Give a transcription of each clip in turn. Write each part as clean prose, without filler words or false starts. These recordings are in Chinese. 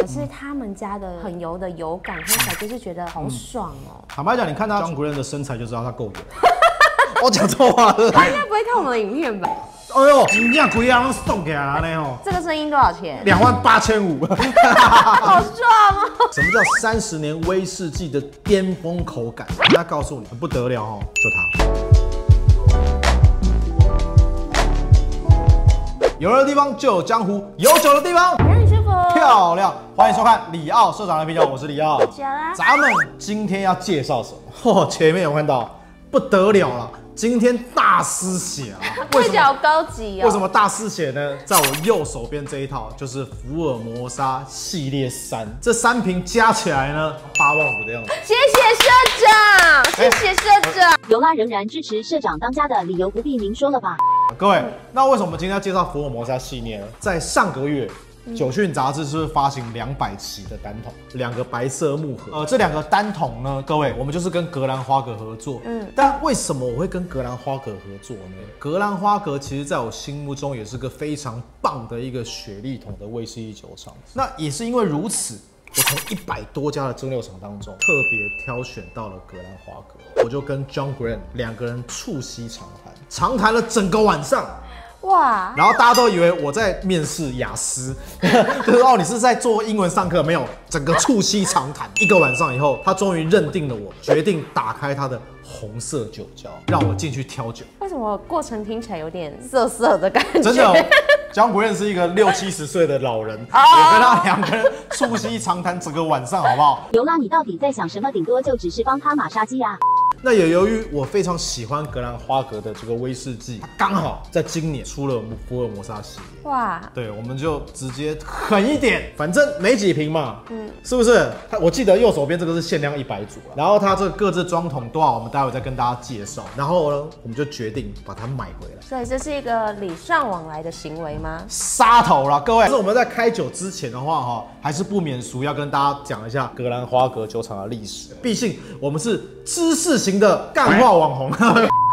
是他们家的很油的油感，喝起来就是觉得好爽哦。坦白讲，你看他John Glen的身材就知道他够油。我讲错话了。他应该不会看我们的影片吧？哎呦，真正贵啊，拢送给他呢哦。这个声音多少钱28500。好爽哦！什么叫30年威士忌的巅峰口感？人家告诉你，不得了哦，就它。有人的地方就有江湖，有酒的地方让你舒服。漂亮。欢迎收看李奥社长的啤酒，我是李奥。加啦。咱们今天要介绍什么？前面有看到，不得了了。今天大失血啊！味觉好高级哦。为什么大失血呢？在我右手边这一套就是福尔摩沙系列3，这3瓶加起来呢85000的样子。谢谢社长，谢谢社长。尤拉仍然支持社长当家的理由不必明说了吧？各位，那为什么我们今天要介绍福尔摩沙系列呢？在上个月。酒讯杂志是不是发行200期的单桶，2个白色木盒？这2个单桶呢，各位，我们就是跟格兰花格合作。但为什么我会跟格兰花格合作呢？格兰花格其实在我心目中也是个非常棒的一个雪莉桶的威士忌酒厂。那也是因为如此，我从100多家的蒸馏厂当中特别挑选到了格兰花格，我就跟 John Glen 2个人促膝长谈了整个晚上。哇！然后大家都以为我在面试雅思，就是你是在做英文上课，没有，整个促膝长谈1个晚上以后，他终于认定了我，决定打开他的红色酒窖，让我进去挑酒。为什么过程听起来有点涩涩的感觉？真的哦，John Glen是一个60、70岁的老人，我跟他2个人促膝长谈整个晚上，好不好？尤拉，你到底在想什么？顶多就只是帮他马杀鸡啊。那也由于我非常喜欢格兰花格的这个威士忌，刚好在今年出了福尔摩沙系列。哇！对，我们就直接狠一点，反正没几瓶嘛，是不是？我记得右手边这个是限量100组然后它这个各自装桶多少，我们待会再跟大家介绍。然后呢，我们就决定把它买回来。所以这是一个礼尚往来的行为吗？杀头啦，各位！但是我们在开酒之前的话，还是不免俗要跟大家讲一下格兰花格酒厂的历史。毕竟我们是知识型的干话网红，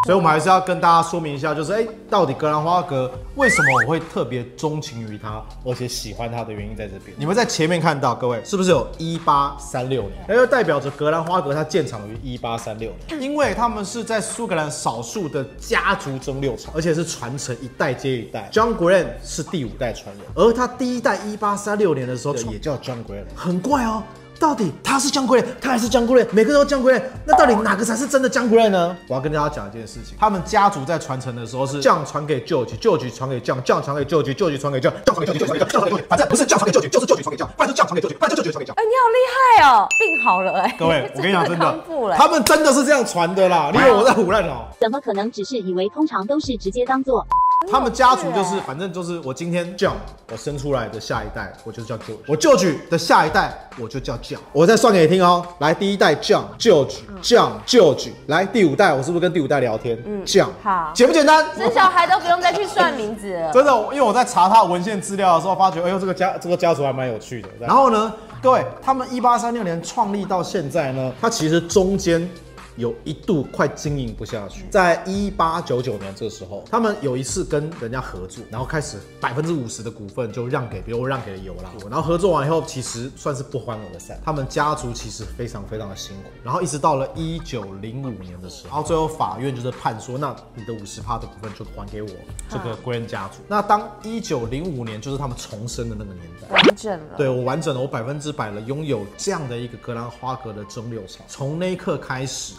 所以我们还是要跟大家说明一下，就是到底格兰花格为什么我会特别钟情于它，而且喜欢它的原因在这边。你们在前面看到，各位是不是有1836年？那就代表着格兰花格它建厂于1836年，因为他们是在苏格兰少数的家族蒸馏厂，而且是传承一代接一代。John Glen 是第5代传人，而他第1代1836年的时候也叫 John Glen， 很怪哦。到底他是John Glen，他还是John Glen，每个都John Glen，那到底哪个才是真的John Glen呢？我要跟大家讲一件事情，他们家族在传承的时候是酱传给George，George传给酱，酱传给George，George传给酱，酱传给George，酱传给George，反正不是酱传给George，就是George传给酱，不然就酱传给George，不然就George传给酱。你好厉害哦，病好了各位，我跟你讲真的，他们真的是这样传的啦，你以为我在唬烂哦？怎么可能？只是以为通常都是直接当做。他们家族就是，反正就是我今天John，我生出来的下一代我就叫 George， 我George的下一代我就叫 John。我再算给你听哦，来第1代 John，George，John，George，来第5代我是不是跟第5代聊天？John，好，简不简单？生小孩都不用再去算名字了。真的，因为我在查他文献资料的时候，发觉，哎呦，这个家族还蛮有趣的。然后呢，各位，他们1836年创立到现在呢，它其实中间有一度快经营不下去，在1899年这时候，他们有一次跟人家合作，然后开始50%的股份就让给，比如让给了尤拉，然后合作完以后，其实算是不欢而散。他们家族其实非常非常的辛苦，然后一直到了1905年的时候，然后最后法院就是判说，那你的50%的股份就还给我这个Glen家族。那当1905年就是他们重生的那个年代，完整了，对我完整了，我100%的拥有这样的一个格兰花格的蒸馏厂。从那一刻开始，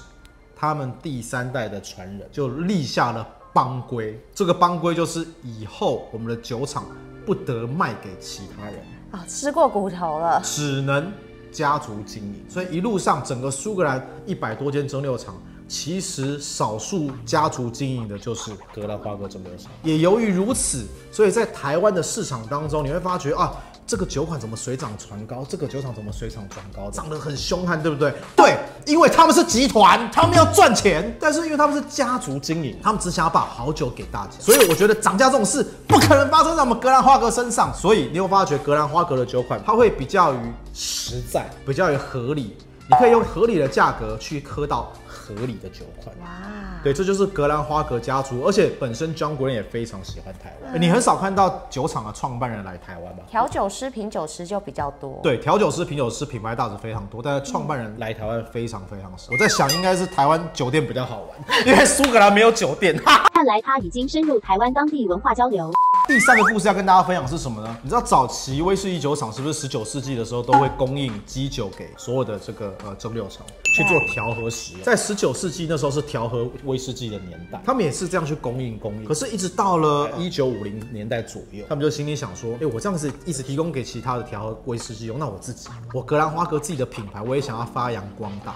他们第3代的传人就立下了帮规，这个帮规就是以后我们的酒厂不得卖给其他人啊，吃过骨头了，只能家族经营。所以一路上整个苏格兰100多间蒸馏厂，其实少数家族经营的就是格兰花格蒸馏厂。也由于如此，所以在台湾的市场当中，你会发觉啊，这个酒款怎么水涨船高，这个酒厂怎么水涨船高，涨得很凶悍，对不对？对，因为他们是集团，他们要赚钱，但是因为他们是家族经营，他们只想要把好酒给大家，所以我觉得涨价这种事不可能发生在我们格兰花格身上。所以你会发觉格兰花格的酒款，它会比较于实在，比较于合理，你可以用合理的价格去喝到合理的酒款。哇，对，这就是格兰花格家族，而且本身 John Glen 也非常喜欢台湾。你很少看到酒厂的创办人来台湾吧？调酒师、品酒师就比较多。对，调酒师、品酒师品牌大使非常多，但是创办人来台湾非常非常少。我在想，应该是台湾酒店比较好玩，因为苏格兰没有酒店。看来他已经深入台湾当地文化交流。第三个故事要跟大家分享是什么呢？你知道早期威士忌酒厂是不是19世纪的时候都会供应基酒给所有的这个蒸馏厂去做调和使用？在19世纪那时候是调和威士忌的年代，他们也是这样去供应。可是，一直到了1950年代左右，他们就心里想说，我这样子一直提供给其他的调和威士忌用，那我格兰花格自己的品牌，我也想要发扬光大。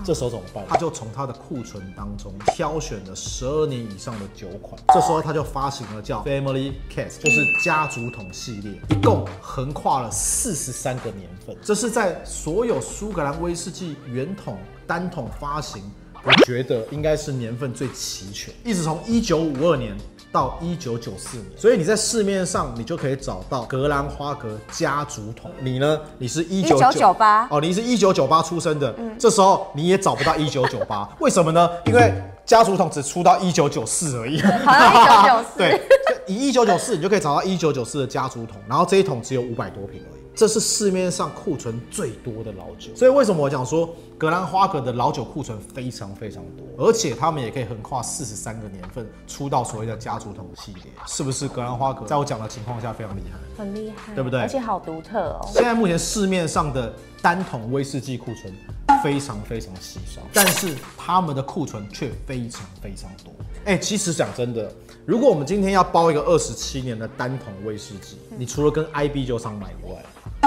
这时候怎么办？他就从他的库存当中挑选了12年以上的酒款，这时候他就发行了叫 Family Cask， 就是家族桶系列，一共横跨了43个年份。这是在所有苏格兰威士忌原桶单桶发行，我觉得应该是年份最齐全，一直从1952年到1994年，所以你在市面上你就可以找到格兰花格家族桶。你呢？你是1998哦，你是1998出生的，这时候你也找不到1998，为什么呢？因为家族桶只出到1994而已，好像1994。对，以1994你就可以找到1994的家族桶，然后这一桶只有500多瓶而已。这是市面上库存最多的老酒，所以为什么我讲说格兰花格的老酒库存非常非常多，而且他们也可以横跨43个年份出到所谓的家族桶系列，是不是格兰花格在我讲的情况下非常厉害？很厉害，对不对？而且好独特哦。现在目前市面上的单桶威士忌库存非常非常稀少，但是他们的库存却非常非常多。其实讲真的，如果我们今天要包一个27年的单桶威士忌，你除了跟 IB 酒厂买以外，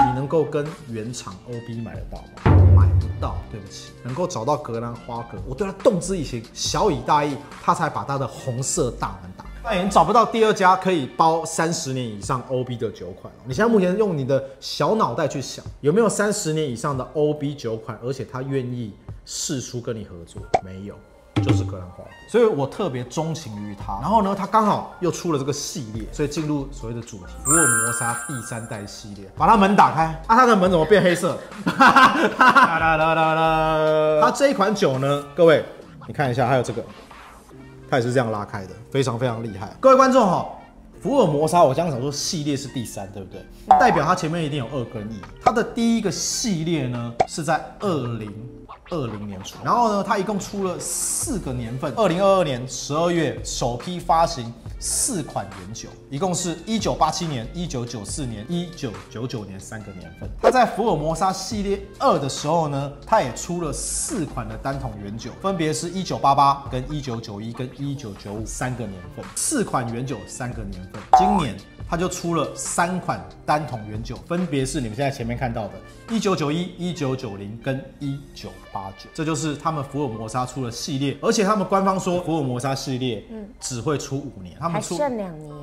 你能够跟原厂 OB 买得到吗？买不到，对不起。能够找到格兰花格，我对他动之以情，小以大义，他才把他的红色大门打开。你找不到第二家可以包30年以上 OB 的酒款。你现在目前用你的小脑袋去想，有没有30年以上的 OB 酒款，而且他愿意释出跟你合作？没有。就是格兰花，所以我特别钟情于它。然后呢，它刚好又出了这个系列，所以进入所谓的主题——福尔摩沙第3代系列。把它门打开，它的门怎么变黑色？它这一款酒呢，各位你看一下，还有这个，它也是这样拉开的，非常非常厉害。各位观众哈，福尔摩沙我刚刚讲说系列是第3，对不对？代表它前面一定有2跟1。它的第一个系列呢是在2020年出，然后呢，它一共出了4个年份。2022年12月首批发行4款原酒，一共是1987年、1994年、1999年3个年份。它在福尔摩沙系列2的时候呢，它也出了4款的单桶原酒，分别是1988跟1991跟1995 3个年份，4款原酒3个年份。今年它就出了3款单桶原酒，分别是你们现在前面看到的1991、1990跟1989，这就是他们福尔摩沙出了系列，而且他们官方说福尔摩沙系列只会出5年，他们出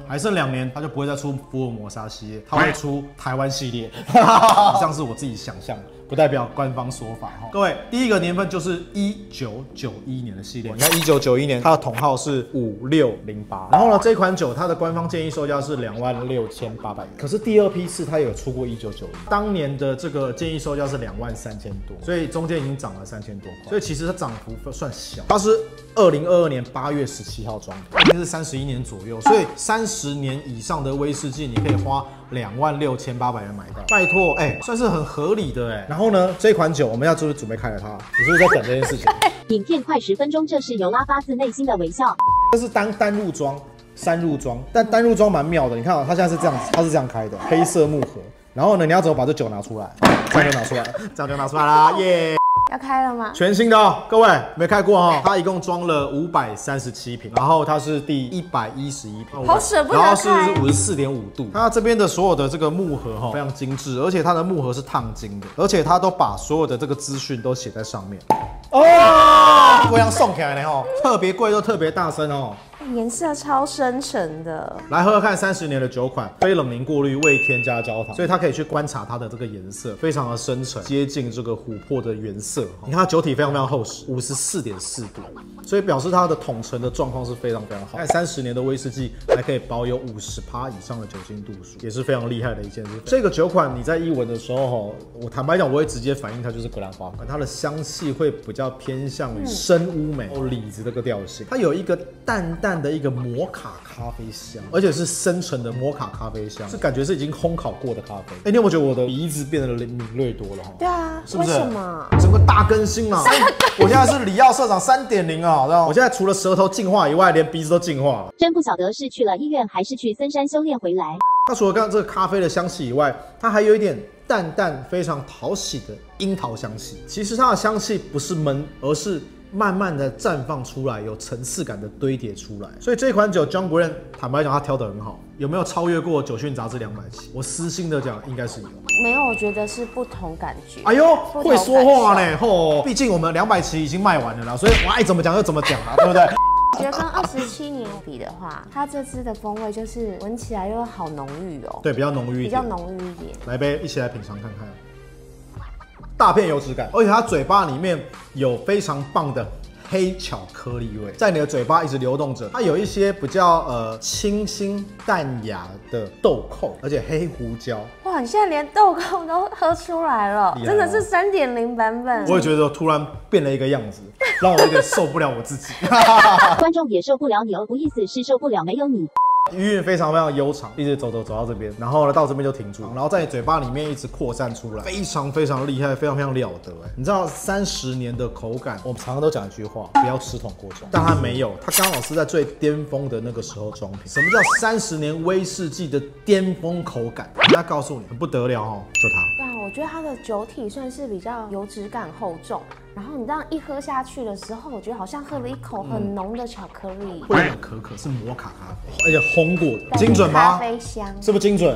还剩2年，他就不会再出福尔摩沙系列，他会出台湾系列，以上是我自己想象的。不代表官方说法哈。各位，第一个年份就是1991年的系列。你看1991年，它的桶号是5608。然后呢，这款酒它的官方建议售价是26800元。可是第2批次它也有出过1991，当年的这个建议售价是23000多，所以中间已经涨了3000多块。所以其实它涨幅算小。它是2022年8月17号装的，应该是31年左右。所以30年以上的威士忌，你可以花26800元买到。拜托，算是很合理的然后呢，这款酒我们要就是准备开了它，你是不是在等这件事情？影片快10分钟，这是由拉发自内心的微笑。这是单入装、3入装，但单入装蛮妙的。你看它现在是这样子，它是这样开的，黑色木盒。然后呢，你要怎么把这酒拿出来？这样就拿出来了，这样就拿出来啦，耶！要开了吗？全新的哦，各位没开过哦。它一共装了537瓶，然后它是第111瓶，好舍不得开。然后是54.5度。它这边的所有的这个木盒非常精致，而且它的木盒是烫金的，而且它都把所有的这个资讯都写在上面。哦，这样送起来呢特别贵又特别大声哦。颜色超深沉的。来喝喝看30年的酒款，非冷凝过滤，未添加焦糖，所以它可以去观察它的这个颜色，非常的深沉，接近这个琥珀的原色。你看它酒体非常非常厚实，54.4度，所以表示它的桶陈的状况是非常非常好。看30年的威士忌还可以保有50%以上的酒精度数，也是非常厉害的一件事。这个酒款你在一闻的时候，我坦白讲，我会直接反应它就是格兰花格，它的香气会比较偏向于深乌梅、李子这个调性，它有一个淡淡的一个摩卡咖啡香，而且是深沉的摩卡咖啡香，是感觉是已经烘烤过的咖啡。你有没有觉得我的鼻子变得敏锐多了？对啊，是不是？为什么？整个大更新了。我现在是里奥社长3.0啊，知道吗？我现在除了舌头进化以外，连鼻子都进化了。真不晓得是去了医院还是去森山修炼回来。它除了刚刚这个咖啡的香气以外，它还有一点淡淡非常讨喜的樱桃香气。其实它的香气不是闷，而是慢慢的绽放出来，有层次感的堆叠出来。所以这款酒 John Grant 坦白讲，他挑得很好。有没有超越过酒讯杂志200期？我私心的讲，应该是有。没有，我觉得是不同感觉。哎呦，会说话呢，吼！毕竟我们200期已经卖完了啦，所以我爱怎么讲就怎么讲啦，对不对？我觉得跟27年比的话，它这支的风味就是闻起来又好浓郁哦。对，比较浓郁一点。比较浓郁一点。来杯，一起来品尝看看。大片油脂感，而且它嘴巴里面有非常棒的黑巧克力味，在你的嘴巴一直流动着。它有一些比较清新淡雅的豆蔻，而且黑胡椒。哇，你现在连豆蔻都喝出来了，真的是3.0版本。我也觉得突然变了一个样子，让我有点受不了我自己。观众也受不了你哦，不意思是受不了没有你。余韵非常非常悠长，一直走到这边，然后呢到这边就停住，然后在你嘴巴里面一直扩散出来，非常非常厉害，非常非常了得哎！你知道30年的口感，我们常常都讲一句话，不要吃桶过重，但它没有，它刚好是在最巅峰的那个时候装瓶。什么叫30年威士忌的巅峰口感？人家告诉你很不得了哦，就它。对啊，我觉得它的酒体算是比较油脂感厚重。然后你这样一喝下去的时候，我觉得好像喝了一口很浓的巧克力，会有点可可，是摩卡咖啡，而且烘过的，精准吗？咖啡香，是不是精准？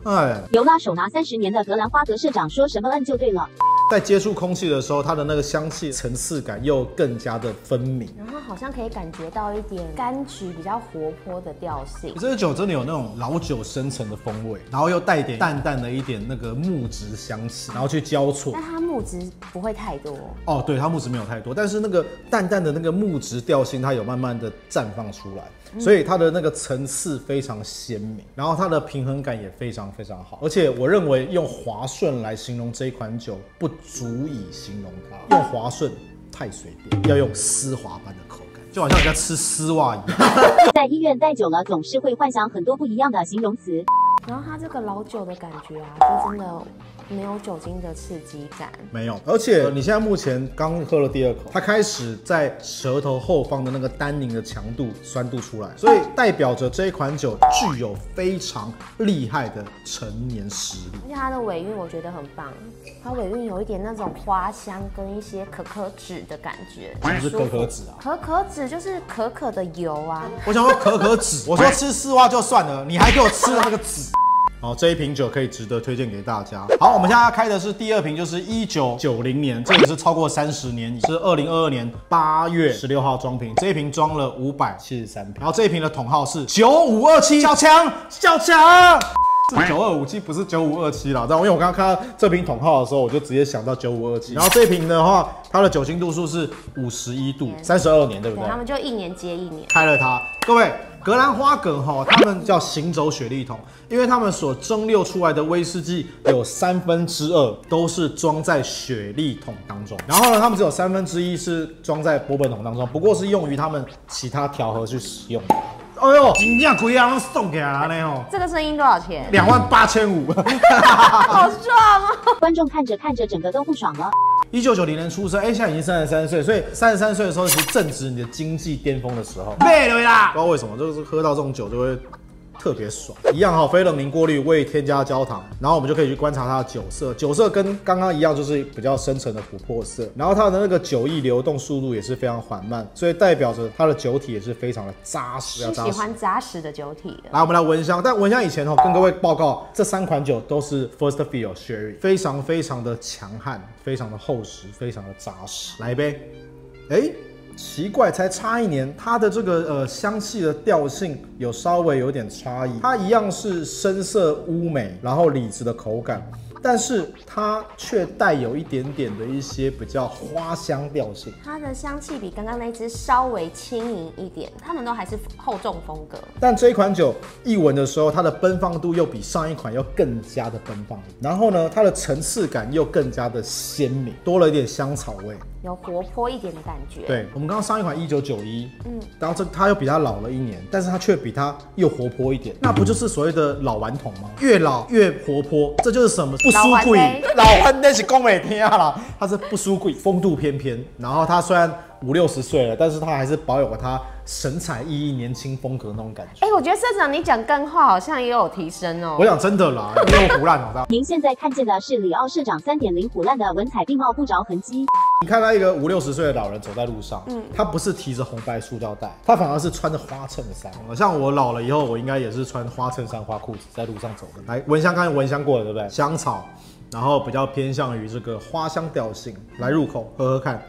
哎，有啦，手拿30年的格兰花格社长说什么摁就对了。在接触空气的时候，它的那个香气层次感又更加的分明，然后好像可以感觉到一点柑橘比较活泼的调性。这支酒真的有那种老酒深层的风味，然后又带点淡淡的一点那个木质香气，然后去交错。但它木质不会太多哦，对，它木质没有太多，但是那个淡淡的那个木质调性，它有慢慢的绽放出来，所以它的那个层次非常鲜明，然后它的平衡感也非常非常好。而且我认为用滑顺来形容这一款酒不足以形容它，用滑顺太随便，要用丝滑般的口感，就好像人家吃丝袜一样。在医院待久了，总是会幻想很多不一样的形容词。然后它这个老酒的感觉啊，就真的没有酒精的刺激感，没有。而且你现在目前刚喝了第2口，它开始在舌头后方的那个单宁的强度、酸度出来，所以代表着这一款酒具有非常厉害的陈年实力。而且它的尾韵我觉得很棒，它尾韵有一点那种花香跟一些可可脂的感觉。什么是可可脂啊？可可脂就是可可的油啊。我想说可可脂，我说吃丝袜就算了，你还给我吃了那个籽。好，这一瓶酒可以值得推荐给大家。好，我们现在要开的是第2瓶，就是1990年，这也是超过30年，是2022年8月16号装瓶。这一瓶装了573瓶，然后这一瓶的桶号是9527，小强，小强。是9257，不是9527啦。但因为我刚刚看到这瓶桶号的时候，我就直接想到9527。然后这瓶的话，它的酒精度数是51度，32年，对不对？他们就1年接1年。开了它，各位，格兰花格哈，他们叫行走雪莉桶，因为他们所蒸馏出来的威士忌有2/3都是装在雪莉桶当中，然后呢，他们只有1/3是装在波本桶当中，不过是用于他们其他调和去使用的。哎呦，真正贵啊，拢送给他呢哦。这个声音多少钱？28500。好爽哦！观众看着看着，整个都不爽了。1990年出生，现在已经33岁，所以33岁的时候其实正值你的经济巅峰的时候。对了啦，不知道为什么，就是喝到这种酒就会特别爽。一样哈，非冷凝过滤，未添加焦糖，然后我们就可以去观察它的酒色。酒色跟刚刚一样，就是比较深沉的琥珀色。然后它的那个酒液流动速度也是非常缓慢，所以代表着它的酒体也是非常的扎实。是喜欢扎实的酒体的。来，我们来闻香。但闻香以前哦，跟各位报告，这3款酒都是 First Fill Sherry， 非常非常的强悍，非常的厚实，非常的扎实。来一杯，哎。奇怪，才差1年，它的这个香气的调性有稍微有点差异。它一样是深色乌梅，然后李子的口感。但是它却带有一点点的一些比较花香调性，它的香气比刚刚那支稍微轻盈一点，它们都还是厚重风格。但这一款酒一闻的时候，它的奔放度又比上一款要更加的奔放，然后呢，它的层次感又更加的鲜明，多了一点香草味。有活泼一点的感觉。对，我们刚刚上一款1991，然后它又比它老了1年，但是它却比它又活泼一点，那不就是所谓的老顽童吗？越老越活泼，这就是什么？不输贵，老顽童是讲袂听啦，它是不输贵，风度翩翩。然后它虽然50、60岁了，但是它还是保有它神采奕奕、年轻风格那种感觉。我觉得社长你讲干话好像也有提升哦。我讲真的啦，没有胡乱好。您现在看见的是里奥市长3.0虎烂的文采并茂不着痕迹。你看到一个50、60岁的老人走在路上，他不是提着红白塑料袋，他反而是穿着花衬衫。像我老了以后，我应该也是穿花衬衫、花裤子在路上走的。来，蚊香刚才闻香过了，对不对？香草，然后比较偏向于这个花香调性。来入口喝喝看。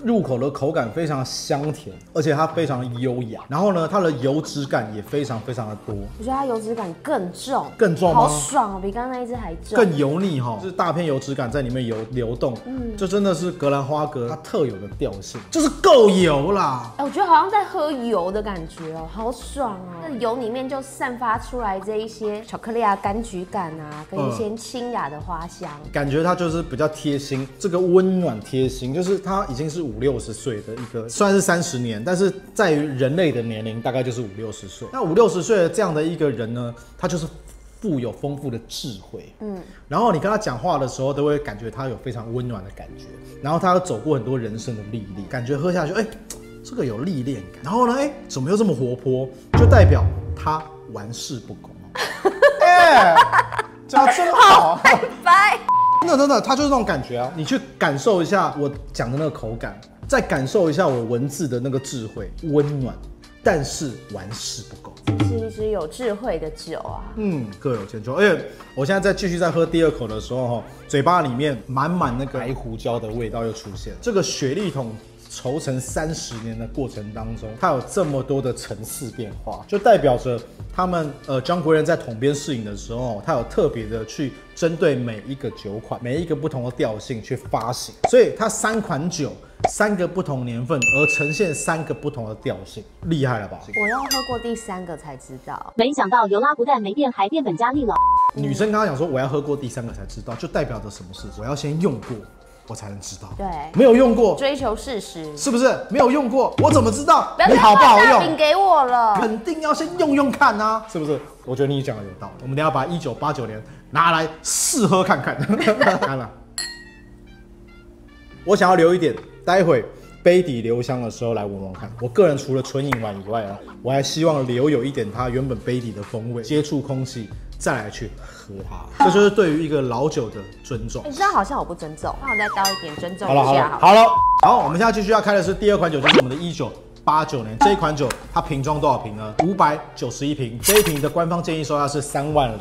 入口的口感非常香甜，而且它非常优雅。然后呢，它的油脂感也非常非常的多。我觉得它油脂感更重，更重吗？好爽哦，比刚刚那一支还重，更油腻哈，就是大片油脂感在里面流动。这真的是格兰花格它特有的调性，就是够油啦。我觉得好像在喝油的感觉哦，好爽哦。那油里面就散发出来这一些巧克力啊、柑橘感啊，跟一些清雅的花香。感觉它就是比较贴心，这个温暖贴心，就是它已经是50、60岁的一个，虽然是30年，但是在于人类的年龄大概就是50、60岁。那50、60岁的这样的一个人呢，他就是富有丰富的智慧，然后你跟他讲话的时候，都会感觉他有非常温暖的感觉，然后他有走过很多人生的历练，感觉喝下去，这个有历练感。然后呢，怎么又这么活泼？就代表他玩世不恭。讲得真好，拜。真的，它就是那种感觉啊！你去感受一下我讲的那个口感，再感受一下我文字的那个智慧，温暖，但是玩世不恭。是一支有智慧的酒啊。各有千秋。而且我现在继续在喝第2口的时候，嘴巴里面满满那个白胡椒的味道又出现。这个雪莉桶熟成30年的过程当中，它有这么多的层次变化，就代表着他们张国人在桶边试饮的时候，他有特别的去针对每一个酒款、每一个不同的调性去发行，所以它3款酒，3个不同年份而呈现3个不同的调性，厉害了吧？我要喝过第3个才知道，没想到尤拉不但没变，还变本加厉了。女生刚刚讲说我要喝过第3个才知道，就代表着什么事？我要先用过。我才能知道，对，没有用过，追求事实，是不是？没有用过，我怎么知道你好不好用？饼给我了，肯定要先用看啊，是不是？我觉得你讲的有道理。我们等一下把1989年拿来试喝看看。看了，我想要留一点，待会杯底留香的时候来闻闻看。我个人除了纯饮完以外啊，我还希望留有一点它原本杯底的风味，接触空气。再来去喝它，这就是对于一个老酒的尊重。这样好像我不尊重，那我再倒一点尊重一下。好了，我们现在继续要开的是第2款酒，就是我们的1989年这一款酒，它瓶装多少瓶呢？591瓶，这一瓶的官方建议售价是30500，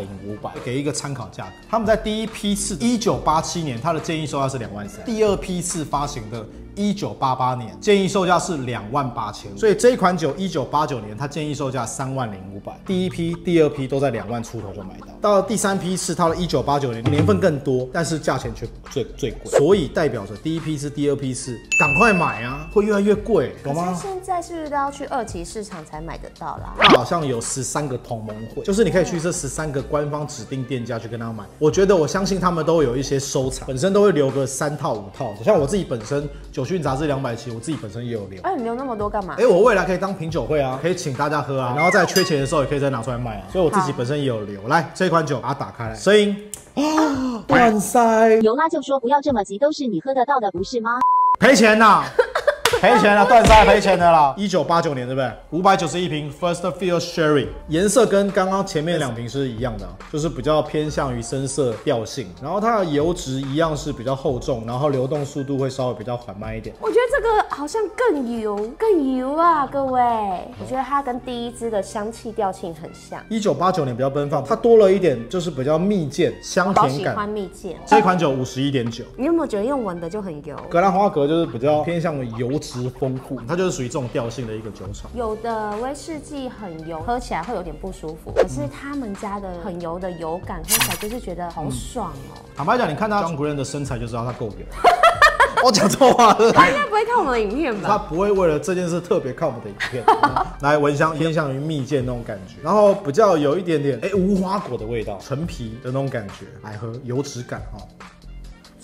给一个参考价格。他们在第一批次1987年，它的建议售价是23000，第2批次发行的1988年建议售价是28000，所以这一款酒1989年它建议售价30500，第一批、第2批都在2万出头就买到。到了第3批次，到了1989年，年份更多，但是价钱却最贵，所以代表着第1批次、第2批次赶快买啊，会越来越贵，懂吗？现在是不是都要去2期市场才买得到啦？它好像有13个同盟会，就是你可以去这13个官方指定店家去跟他买。我相信他们都有一些收藏，本身都会留个3套5套，像我自己本身酒讯杂志200期，我自己本身也有留。你留那么多干嘛？我未来可以当品酒会啊，可以请大家喝啊，然后在缺钱的时候也可以再拿出来卖啊，所以我自己本身也有留。来，这款酒把它打开来，声音断塞。尤拉就说不要这么急，都是你喝得到的，不是吗？赔钱呐！赔钱了，断塞赔钱的啦。1989年对不对？591瓶 First Field Sherry， 颜色跟刚刚前面2瓶是一样的，就是比较偏向于深色调性。然后它的油脂一样是比较厚重，然后流动速度会稍微比较缓慢一点。我觉得这个好像更油啊，各位。我觉得它跟第1支的香气调性很像。1989年比较奔放，它多了一点就是比较蜜饯香甜感。好喜欢蜜饯。这款酒51.9，你有没有觉得用闻的就很油？格兰花格就是比较偏向于油脂实丰富，它就是属于这种调性的一个酒厂。有的威士忌很油，喝起来会有点不舒服，可是他们家的很油的油感，喝起来就是觉得好爽哦。坦白讲，你看他John Glen的身材就知道他够油。我讲错话了。他应该不会看我们的影片吧？他不会为了这件事特别看我们的影片。来，闻香偏向于蜜饯那种感觉，然后比较有一点点无花果的味道，陈皮的那种感觉，来喝油脂感哈。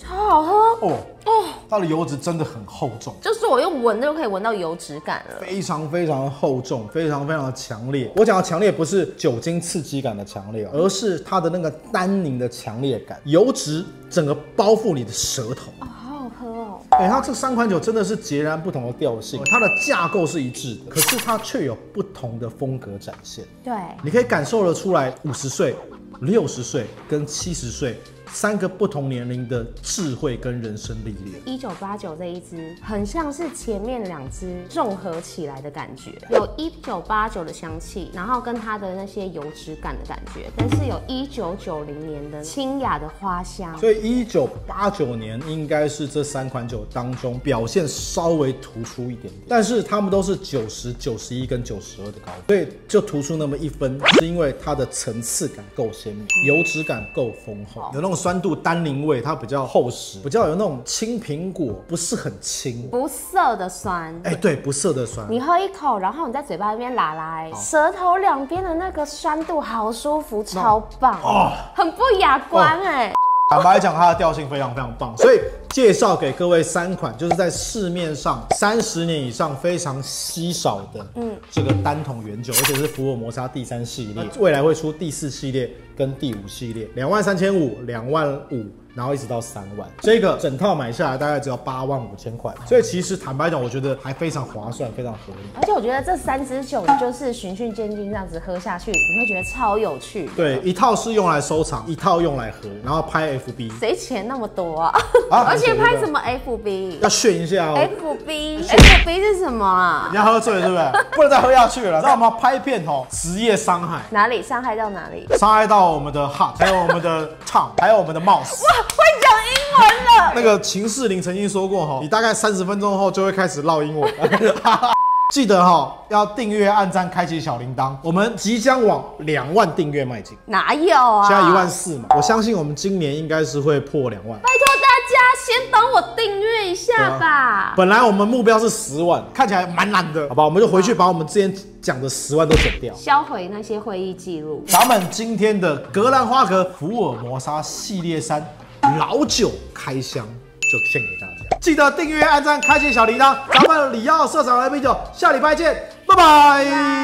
超好喝哦，它的油脂真的很厚重，就是我用闻就可以闻到油脂感了，非常非常厚重，非常非常的强烈。我讲的强烈不是酒精刺激感的强烈，而是它的那个单宁的强烈感，油脂整个包覆你的舌头。好好喝哦！它这3款酒真的是截然不同的调性，它的架构是一致的，可是它却有不同的风格展现。对，你可以感受得出来，50岁、60岁跟70岁。3个不同年龄的智慧跟人生历练。1989这一支很像是前面2支综合起来的感觉，有1989的香气，然后跟它的那些油脂感的感觉，但是有1990年的清雅的花香。所以1989年应该是这3款酒当中表现稍微突出一点点，但是它们都是90、91跟92的高分，所以就突出那么1分，是因为它的层次感够鲜明，油脂感够丰厚，有那种酸度、单宁味，它比较厚实，比较有那种青苹果，不是很轻，不涩的酸。对，不涩的酸。你喝一口，然后你在嘴巴那边拉拉，舌头两边的那个酸度好舒服，超棒哦，很不哑关坦白讲，它的调性非常非常棒，所以介绍给各位3款，就是在市面上30年以上非常稀少的，这个单桶原酒，而且是福尔摩沙第3系列，未来会出第4系列跟第5系列，23500、25000，然后一直到3万，这个整套买下来大概只要85000块，所以其实坦白讲，我觉得还非常划算，非常合理。而且我觉得这3支酒就是循序渐进这样子喝下去，你会觉得超有趣。对，一套是用来收藏，一套用来喝，然后拍 FB。谁钱那么多啊？而且拍什么 FB？ 要炫一下哦。FB 是什么啊？你要喝醉了是不是？不能再喝下去了，知道吗？拍片职业伤害。哪里伤害到哪里？伤害到我们的 heart， 还有我们的 tongue， 还有我们的 mouse。会讲英文了。那个秦世林曾经说过你大概30分钟后就会开始烙英文。记得要订阅、按赞、开启小铃铛，我们即将往2万订阅迈进。哪有啊？现在14000嘛，我相信我们今年应该是会破2万。拜托大家先帮我订阅一下吧。本来我们目标是10万，看起来蛮难的，好吧？我们就回去把我们之前讲的10万都剪掉，销毁那些会议记录。咱们今天的格兰花格福尔摩沙系列3老酒开箱就献给大家。记得订阅、按赞、开启小铃铛，咱们里奥社长来啤酒，下礼拜见，拜拜。